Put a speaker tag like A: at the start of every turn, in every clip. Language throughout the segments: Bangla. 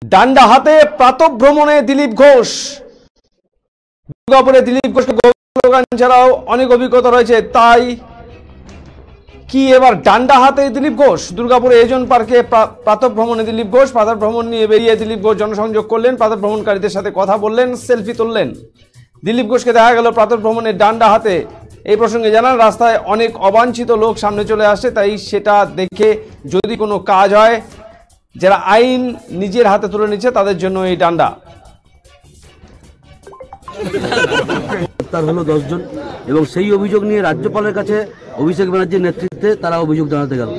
A: ডান্ডা হাতে প্রাতঃভ্রমণে দিলীপ ঘোষ। দুর্গাপুরে দিলীপ ঘোষকে স্লোগান ছাড়াও অনেক অভিজ্ঞতা রয়েছে, তাই কি এবার ডান্ডা হাতে দিলীপ ঘোষ? দুর্গাপুরে এজন পার্কে প্রাতঃভ্রমণে দিলীপ ঘোষ। প্রাতঃভ্রমণ নিয়ে বেরিয়ে দিলীপ ঘোষ জনসংযোগ করলেন, প্রাতঃভ্রমণকারীদের সাথে কথা বললেন, সেলফি তুললেন। দিলীপ ঘোষকে দেখা গেল প্রাতঃভ্রমণে ডান্ডা হাতে। এই প্রসঙ্গে জানান, রাস্তায় অনেক অবাঞ্ছিত লোক সামনে চলে আসে, তাই সেটা দেখে যদি কোনো কাজ হয়, যারা আইন নিজের হাতে তুলে নিচ্ছে তাদের জন্য এই ডান্ডা।
B: গ্রেপ্তার হলো 10 জন এবং সেই অভিযোগ নিয়ে রাজ্যপালের কাছে অভিষেক ব্যানার্জির নেতৃত্বে তারা অভিযোগ জানাতে গেল।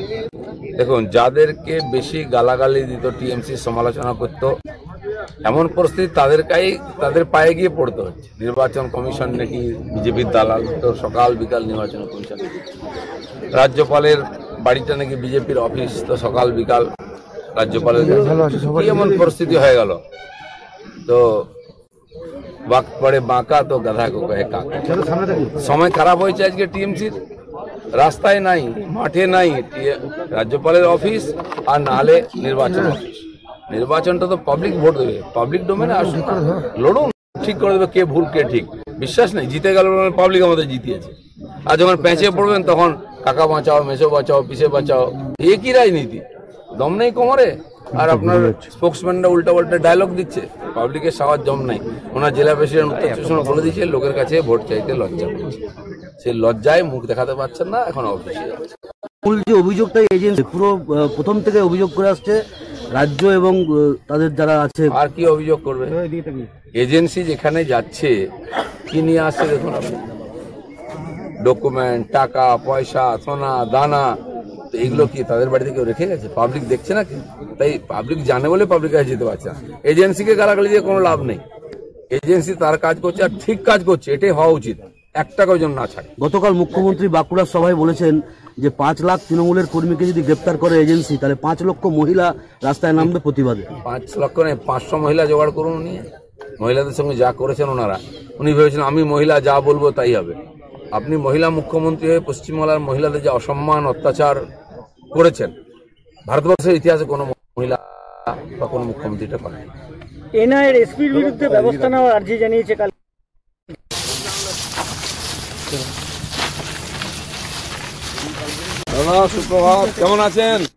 C: দেখুন, যাদেরকে বেশি গালাগালি দিত, টিএমসি সমালোচনা করত, এমন পরিস্থিতি তাদের পায়ে গিয়ে পড়তে হচ্ছে। নির্বাচন কমিশন নাকি বিজেপির দালাল, তো সকাল বিকাল নির্বাচন কমিশন। রাজ্যপালের বাড়িটা নাকি বিজেপির অফিস, তো সকাল বিকাল রাজ্যপালের এমন পরিস্থিতি হয়ে গেল। তো ওয়াক্ত পড়ে বাঁকা তো গাধা কো কহে কাকা। সময় খারাপ হয়েছে আজকে টিএমসির। রাস্তায় নাই, মাঠে নাই রাজ্যপালের অফিস, আর নালে নির্বাচন অফিস। নির্বাচনটা তো পাবলিক ভোট দেবে, পাবলিক ডোমেনে আসুন, লড়ুন, ঠিক করে দেবে কে ভুল কে ঠিক। বিশ্বাস নেই, জিতে গেল পাবলিক আমাদের জিতিয়েছে। আর যখন প্যাঁচে পড়বেন তখন কাকা বাঁচাও, মেসো বাঁচাও, পিসে বাঁচাও, এ কি রাজনীতি? দম নেই কোমরে। আর আপনার স্পোক্সম্যানরা উল্টা পাল্টা ডায়লগ দিচ্ছে, পাবলিকের সাওয়ার জম নাই। ওনার জেলা প্রেসিডেন্ট উত্তর চব্বিশ পরগনা বলে দিচ্ছে লোকের কাছে ভোট চাইতে লজ্জা করছে। সেই লজ্জায় মুখ দেখাতে পারছেন না, এখন অফিসে যাচ্ছে।
B: মূল যে অভিযোগটা এজেন্সি পুরো প্রথম থেকে অভিযোগ করে আসছে রাজ্য এবং তাদের যারা আছে।
C: আর কি অভিযোগ করবে? এজেন্সি যেখানে যাচ্ছে কি নিয়ে আসছে দেখুন আপনি, ডকুমেন্ট, টাকা পয়সা, সোনা দানা, তো এগুলো কি তাদের বাড়িতে কেউ রেখে গেছে? পাবলিক দেখছে না কি? তাই পাবলিক জানে বলে পাবলিক কাছে যেতে পারছে না। এজেন্সিকে গালাগালি দিয়ে কোনো লাভ নেই। এজেন্সি তার কাজ করছে আর ঠিক কাজ করছে, এটাই হওয়া উচিত, একটা কজন না ছাড়ে।
B: গতকাল মুখ্যমন্ত্রী বাঁকুড়ার সভায় বলেছেন যে 5 লাখ তৃণমূলের কর্মীকে যদি গ্রেপ্তার করে এজেন্সি, তাহলে 5 লক্ষ মহিলা রাস্তায় নামবে প্রতিবাদে।
C: 5 লক্ষ নয়, 500 মহিলা জোগাড় করুন উনি। মহিলাদের সঙ্গে যা করেছেন ওনারা, উনি ভেবেছেন আমি মহিলা যা বলবো তাই হবে। আপনি মহিলা মুখ্যমন্ত্রী হয়ে পশ্চিমবাংলার মহিলাদের যে অসম্মান অত্যাচার করেছেন, ভারতবর্ষের ইতিহাসে কোনো মহিলা বা কোনো মুখ্যমন্ত্রীটা করেন।
D: এনআইএর এসপির বিরুদ্ধে ব্যবস্থা নেওয়ার আর্জি জানিয়েছে কাল।
A: সুপ্রভাত, কেমন আছেন?